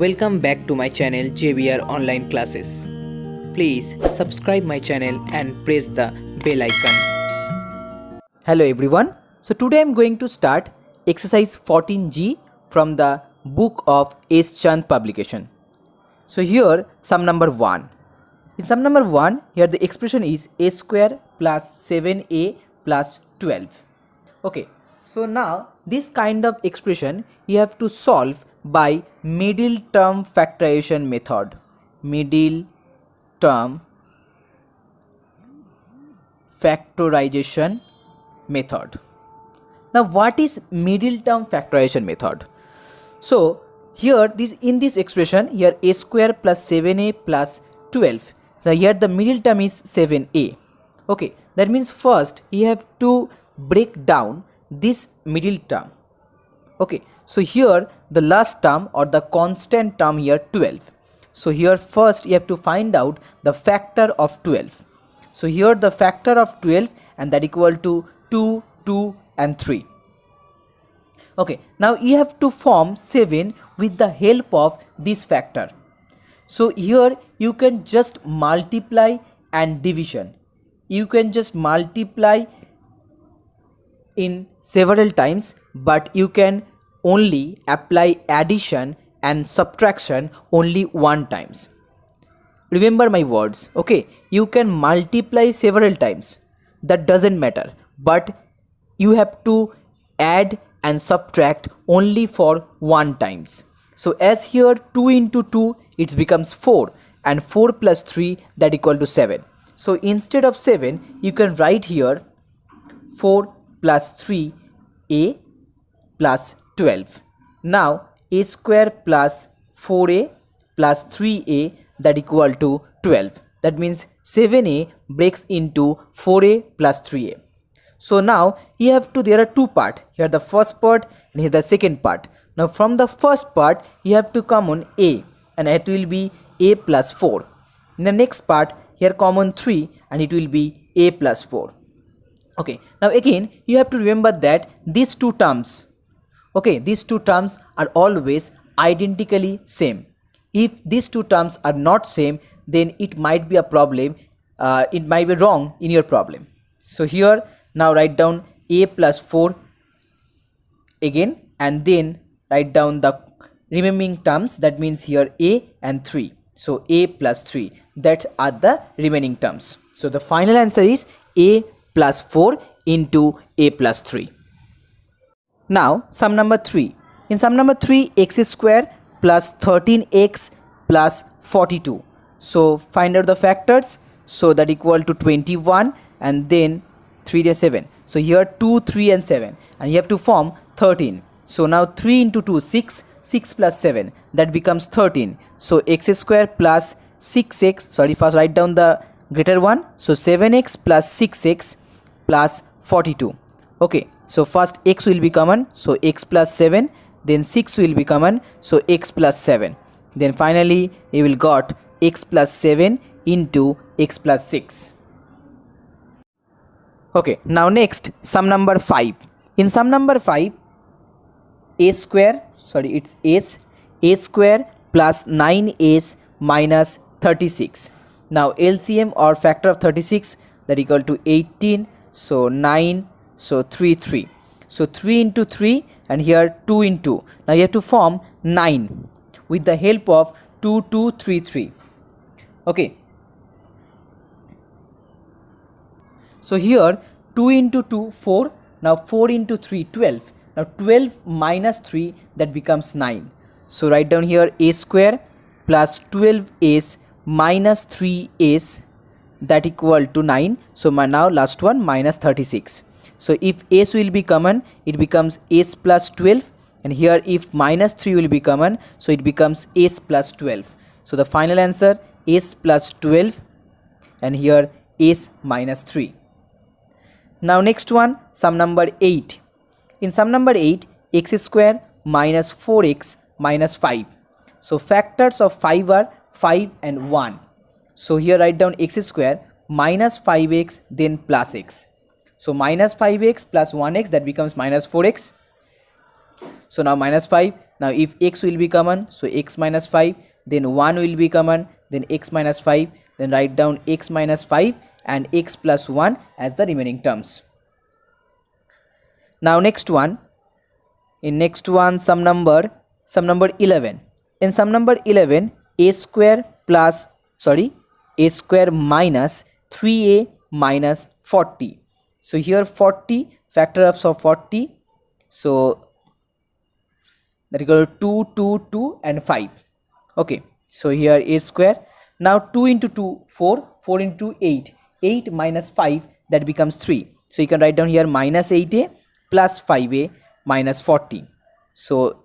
Welcome back to my channel JBR Online Classes. Please subscribe my channel and press the bell icon. Hello everyone. So today I am going to start exercise 14G from the book of S. Chand publication. So here sum number 1. In sum number 1, here the expression is a square plus 7a plus 12. Okay. So now this kind of expression you have to solve by middle term factorization method. Middle term factorization method. Now what is middle term factorization method? So here in this expression here a square plus 7a plus 12. So here the middle term is 7a. Okay, that means first you have to break down this middle term. Okay, so here the last term or the constant term here 12. So here first you have to find out the factor of 12. So here the factor of 12 and that equal to 2, 2 and 3. Okay, now you have to form 7 with the help of this factor. So here you can just multiply and division. You can just multiply in several times, but you can only apply addition and subtraction only one times. Remember my words, okay? You can multiply several times, that doesn't matter, but you have to add and subtract only for one times. So as here 2 into 2 it becomes 4 and 4 plus 3 that equal to 7. So instead of 7 you can write here 4 plus 3a plus 12. Now a square plus 4a plus 3a that equal to 12. That means 7a breaks into 4a plus 3a. So now there are two parts. Here the first part and here the second part. Now from the first part you have to common a and it will be a plus 4. In the next part here common 3 and it will be a plus 4. Okay, now again you have to remember that these two terms, okay, these two terms are always identically same. If these two terms are not same, then it might be a problem, it might be wrong in your problem. So here now write down a plus 4 again and then write down the remaining terms, that means here a and 3. So a plus 3, that are the remaining terms. So the final answer is a plus 4 into a plus 3. Now sum number 3. In sum number 3, x square plus 13x plus 42. So find out the factors. So that equal to 21 and then 3 to 7. So here 2, 3 and 7 and you have to form 13. So now 3 into 2 6, 6 plus 7 that becomes 13. So x square plus 6x, first write down the greater one. So 7x plus 6x plus 42. Okay, so first x will be common, so x plus 7, then 6 will be common, so x plus 7. Then finally you will got x plus 7 into x plus 6. Okay, now next sum number 5. In sum number 5, a square plus 9s minus 36. Now LCM or factor of 36 that equal to 18. So 9, so 3, 3. So 3 into 3 and here 2 into. Now you have to form 9 with the help of 2, 2, 3, 3. Okay. So here 2 into 2, 4. Now 4 into 3, 12. Now 12 minus 3 that becomes 9. So write down here a square plus 12s minus 3s that equal to 9. So now last one minus 36. So if s will be common, it becomes s plus 12 and here if minus 3 will be common, so it becomes s plus 12. So the final answer s plus 12 and here s minus 3. Now next one, sum number 8. In sum number 8, x square minus 4x minus 5. So factors of 5 are 5 and 1. So here write down x square minus 5x then plus x. So minus 5x plus 1x that becomes minus 4x. So now minus 5, Now if x will be common, so x minus 5, then 1 will be common, then x minus 5, then write down x minus 5 and x plus 1 as the remaining terms. Now next one, sum number 11. In sum number 11, a square minus 3a minus 40. So here 40, factor of 40, so that is equal to 2, 2, 2 and 5. Okay, so here a square. Now 2 into 2, 4, 4 into 8, 8 minus 5, that becomes 3. So you can write down here minus 8a plus 5a minus 40. So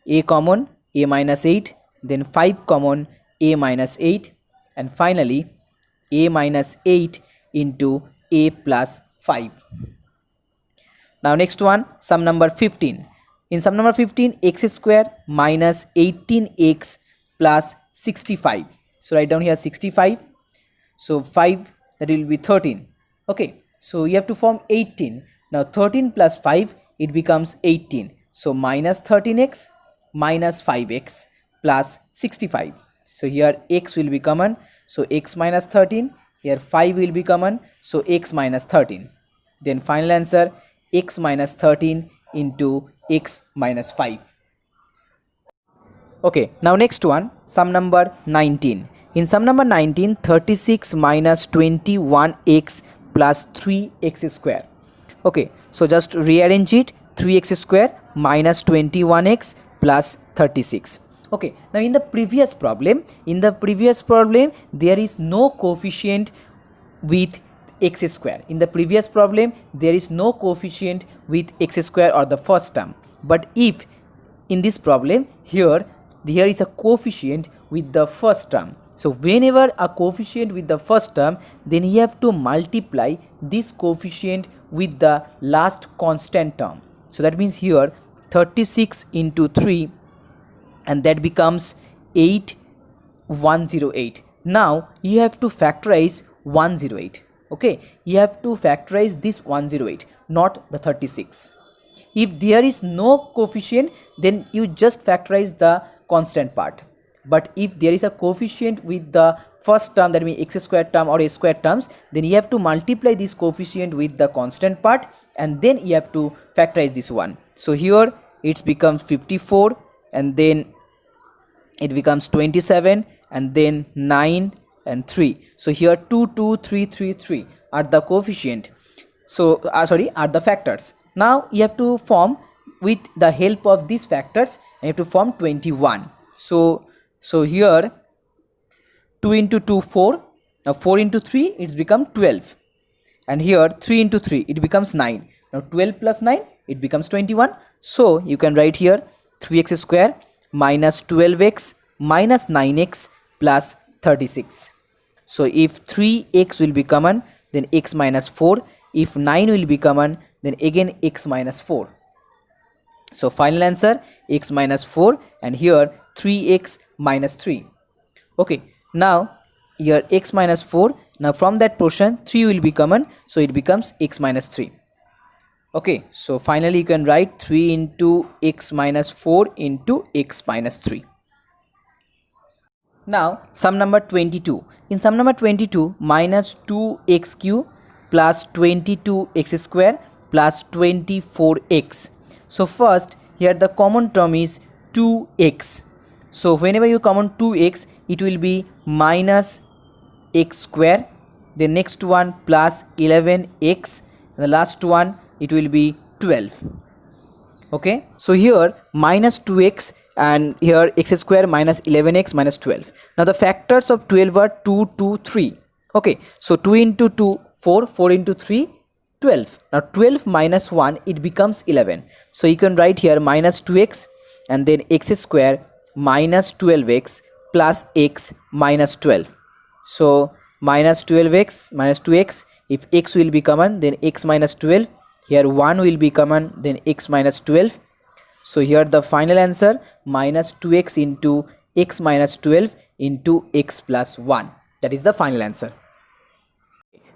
a common, a minus 8, then 5 common, a minus 8, and finally a minus 8 into a plus 5. Now next one, sum number 15. In sum number 15, x square minus 18x plus 65. So write down here 65. So 5, that will be 13. Okay, so you have to form 18. Now 13 plus 5, it becomes 18. So minus 13x minus 5x plus 65. So here x will be common. So x minus 13. Here 5 will be common. So x minus 13. Then final answer, x minus 13 into x minus 5. Okay, now next one, sum number 19. In sum number 19, 36 minus 21x plus 3x square. Okay, so just rearrange it, 3x square minus 21x plus 36. Okay, now in the previous problem, there is no coefficient with x square. In the previous problem, there is no coefficient with x square or the first term. But if in this problem, here is a coefficient with the first term. So whenever a coefficient with the first term, then you have to multiply this coefficient with the last constant term. So that means here 36 into 3, and that becomes 8108. Now you have to factorize 108. Okay, you have to factorize this 108, not the 36. If there is no coefficient, then you just factorize the constant part. But if there is a coefficient with the first term, that means x square term or a square terms, then you have to multiply this coefficient with the constant part, and then you have to factorize this one. So here it becomes 54, and then it becomes 27, and then 9 and 3. So here 2, 2, 3, 3, 3 are the coefficient. So are the factors. Now you have to form with the help of these factors, and you have to form 21. So here 2 into 2, 4. Now 4 into 3, it's become 12. And here 3 into 3, it becomes 9. Now 12 plus 9, it becomes 21. So you can write here 3x square minus 12x minus 9x plus 36. So if 3x will be common, then x minus 4. If 9 will be common, then again x minus 4. So final answer, x minus 4, and here 3x minus 3. Okay, now here x minus 4. Now from that portion 3 will be common, so it becomes x minus 3. Okay, so finally you can write 3 into x minus 4 into x minus 3. Now sum number 22. In sum number 22, minus 2x cube plus 22x square plus 24x. So first here the common term is 2x. So whenever you common 2x, it will be minus x square. The next one plus 11x. And the last one, it will be 12. Okay, so here minus 2x, and here x square minus 11x minus 12. Now the factors of 12 are 2, 2, 3. Okay, so 2 into 2, 4, 4 into 3, 12. Now 12 minus 1, it becomes 11. So you can write here minus 2x, and then x square minus 12x plus x minus 12. So minus 12x minus 2x, if x will be common, then x minus 12. Here 1 will be common, then x minus 12. So here the final answer, minus 2x into x minus 12 into x plus 1. That is the final answer.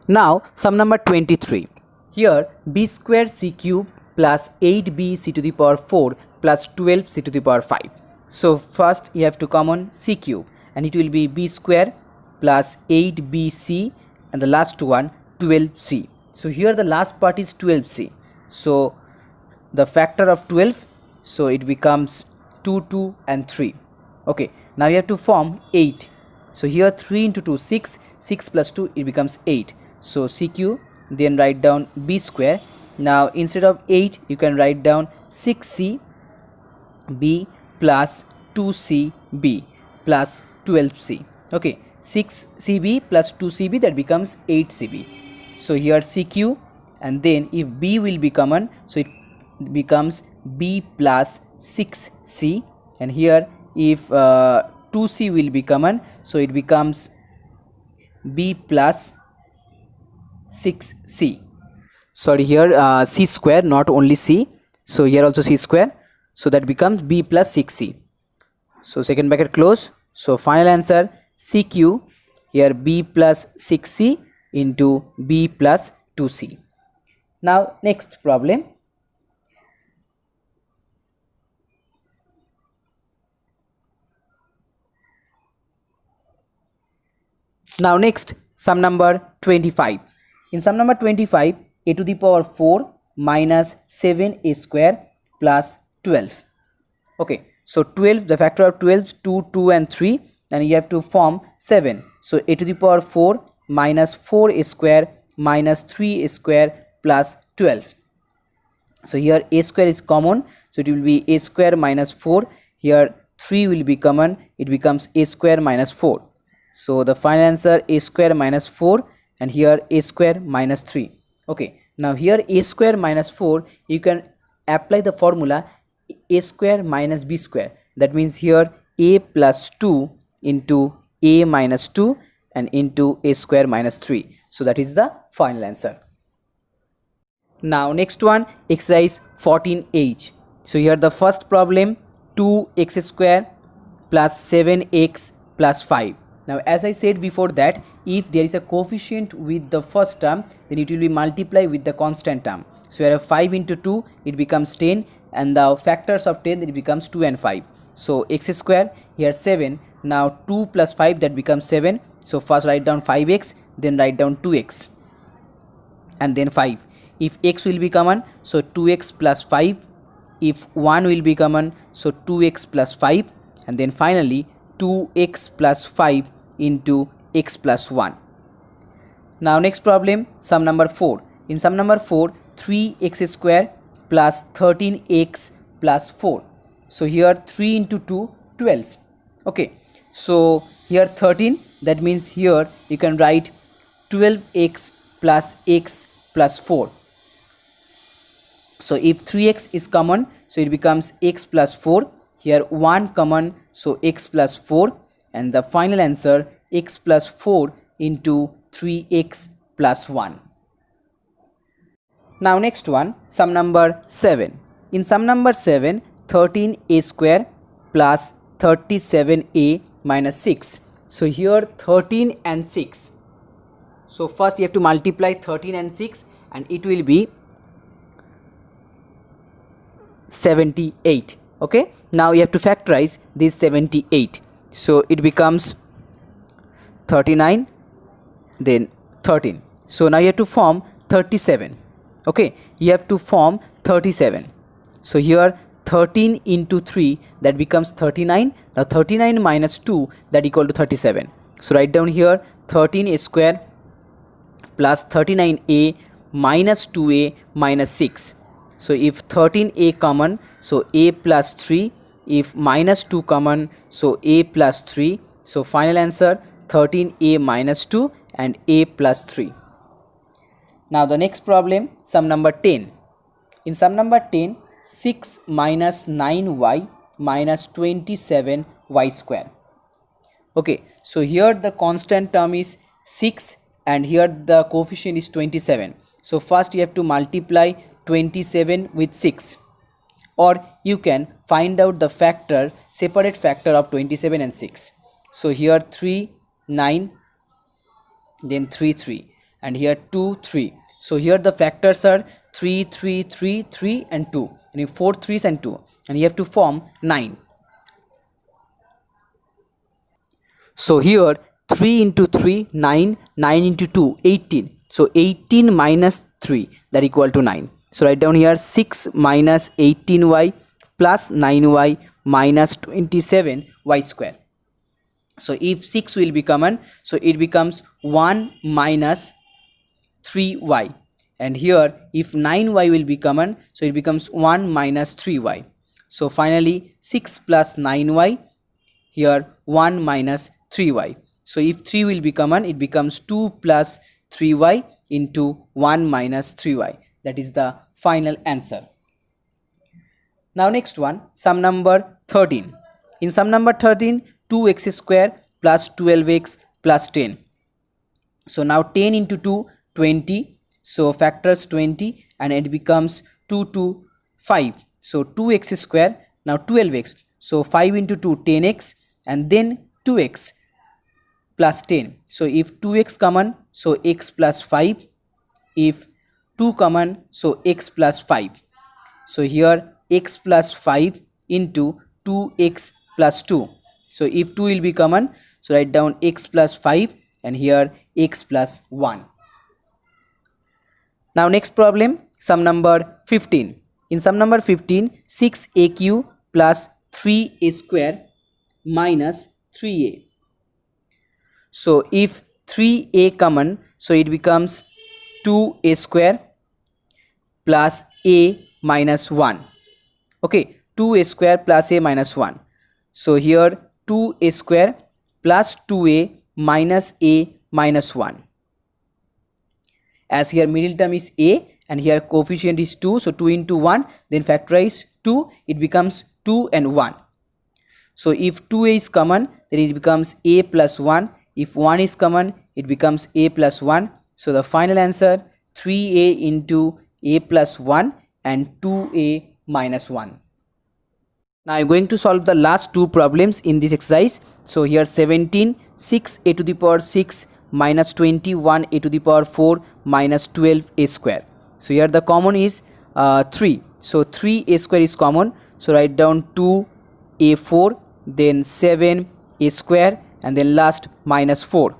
Now sum number 23. Here b square c cube plus 8b c to the power 4 plus 12c to the power 5. So first you have to common c cube, and it will be b square plus 8bc, and the last one 12c. So here the last part is 12c. So the factor of 12, so it becomes 2, 2 and 3. Okay, now you have to form 8. So here 3 into 2 6, 6 plus 2 it becomes 8. So CQ, then write down b square. Now instead of 8 you can write down 6c b plus 2cb plus 12c. Okay, 6cb plus 2cb, that becomes 8cb. So here CQ, and then if b will be common, so it becomes b plus 6c, and here if 2c will be common, so it becomes b plus 6c. Sorry, here c square, not only c, so here also c square, so that becomes b plus 6c. So second bracket close. So final answer CQ, here b plus 6c into b plus 2c. Now next problem. Now next, sum number 25. In sum number 25, a to the power 4 minus 7a square plus 12. Okay, so 12, the factor of 12 is 2, 2 and 3, and you have to form 7. So a to the power 4 minus 4a square minus 3a square plus 12. So here a square is common, so it will be a square minus 4. Here 3 will be common, it becomes a square minus 4. So the final answer a square minus 4, and here a square minus 3. Okay, now here a square minus 4, you can apply the formula a square minus b square. That means here a plus 2 into a minus 2 and into a square minus 3. So that is the final answer. Now next one, exercise 14H. So here the first problem, 2x square plus 7x plus 5. Now as I said before that, if there is a coefficient with the first term, then it will be multiplied with the constant term. So here 5 into 2, it becomes 10, and the factors of 10, it becomes 2 and 5. So x square, here 7, now 2 plus 5, that becomes 7. So first write down 5x, then write down 2x, and then 5. If x will be common, so 2x plus 5. If 1 will be common, so 2x plus 5, and then finally 2x plus 5 into x plus 1. Now next problem, sum number 4. In sum number 4, 3x square plus 13x plus 4. So here 3 into 2, 12. Okay, so here 13, that means here you can write 12x plus x plus 4. So if 3x is common, so it becomes x plus 4. Here 1 common, so x plus 4, and the final answer x plus 4 into 3x plus 1. Now next one, sum number 7. In sum number 7, 13a square plus 37a minus 6. So here 13 and 6. So first you have to multiply 13 and 6, and it will be 78. Okay, now you have to factorize this 78. So it becomes 39, then 13. So now you have to form 37. Okay, you have to form 37. So here 13 into 3, that becomes 39. Now 39 minus 2, that equal to 37. So write down here 13a square plus 39a minus 2a minus 6. So if 13a common, so a plus 3. If minus 2 common, so a plus 3. So final answer 13a minus 2 and a plus 3. Now the next problem, sum number 10. In sum number 10, 6 minus 9y minus 27y square. Okay, so here the constant term is 6 and here the coefficient is 27. So first you have to multiply 27 with 6, or you can find out the factor, separate factor of 27 and 6. So here 3, 9, then 3, 3, and here 2, 3. So here the factors are 3 3 3 3 and 2, and 4 3s and 2, and you have to form 9. So here 3 into 3 9, 9 into 2 18. So 18 minus 3, that equal to 9. So write down here 6 minus 18y plus 9y minus 27y square. So if 6 will be common, so it becomes 1 minus 3y, and here if 9y will be common, so it becomes 1 minus 3y. So finally 6 plus 9y, here 1 minus 3y. So if 3 will be common, it becomes 2 plus 3y into 1 minus 3y. That is the final answer. Now next one, sum number 13. In sum number 13, 2x square plus 12x plus 10. So now 10 into 2, 20. So factors 20, and it becomes 2 to 5. So 2x square, now 12x. So 5 into 2, 10x, and then 2x plus 10. So if 2x common, so x plus 5. If 2 common, so x plus 5. So here x plus 5 into 2x plus 2. So if 2 will be common, so write down x plus 5, and here x plus 1. Now next problem, sum number 15. In sum number 15, 6aq plus 3a square minus 3a. So if 3a common, so it becomes 2a square plus a minus 1. Okay, 2a square plus a minus 1. So here 2a square plus 2a minus a minus 1. As here middle term is a and here coefficient is 2, so 2 into 1, then factorize 2, it becomes 2 and 1. So if 2a is common, then it becomes a plus 1. If 1 is common, it becomes a plus 1. So the final answer 3a into a plus 1 and 2a minus 1. Now I am going to solve the last two problems in this exercise. So here 17, 6a to the power 6 minus 21 a to the power 4 minus 12 a square. So here the common is 3. So 3a square is common. So write down 2a4, then 7 a square, and then last minus 4.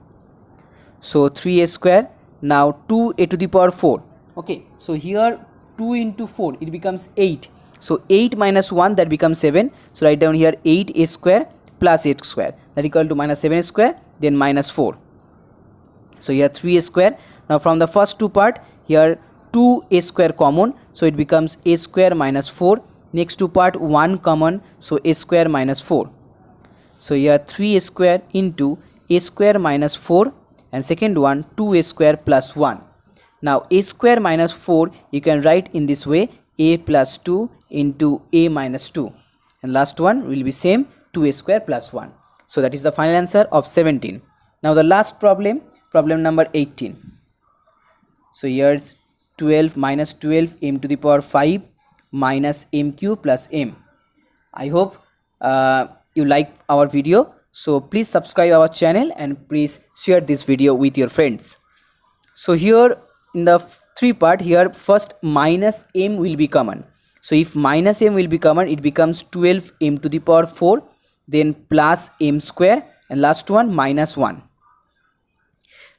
So 3a square, now 2a to the power 4. Okay, so here 2 into 4, it becomes 8. So 8 minus 1, that becomes 7. So write down here 8a square plus 8 square, that equal to minus 7 square, then minus 4. So here 3a square. Now from the first two part, here 2a square common, so it becomes a square minus 4. Next two part 1 common, so a square minus 4. So here 3a square into a square minus 4, and second one 2a square plus 1. Now a square minus 4 you can write in this way, a plus 2 into a minus 2, and last one will be same, 2a square plus 1. So that is the final answer of 17. Now the last problem, problem number 18. So here's 12 minus 12 m to the power 5 minus m cube plus m. I hope you like our video, so please subscribe our channel and please share this video with your friends. So here in the three part, here first minus m will be common. So if minus m will be common, it becomes 12 m to the power 4, then plus m square, and last one minus 1.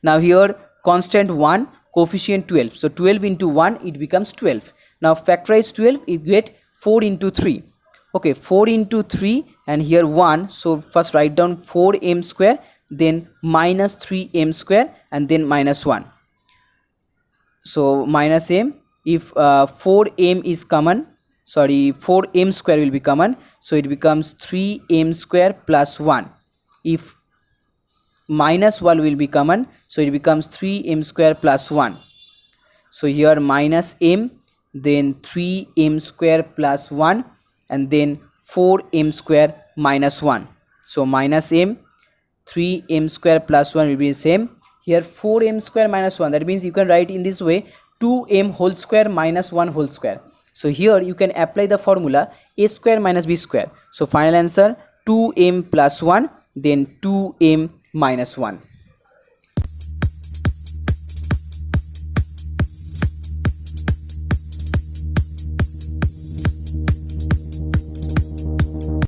Now here constant 1, coefficient 12. So 12 into 1, it becomes 12. Now factorize 12, you get 4 into 3. Okay, 4 into 3, and here 1. So first write down 4m square, then minus 3m square, and then minus 1. So minus m, if 4m is common, 4m square will be common, so it becomes 3m square plus 1. If minus 1 will be common, so it becomes 3m square plus 1. So here minus m, then 3m square plus 1, and then 4m square minus 1. So minus m, 3m square plus 1 will be the same. Here 4m square minus 1, that means you can write in this way, 2m whole square minus 1 whole square. So here you can apply the formula a square minus b square. So final answer 2m plus 1, then 2m minus 1.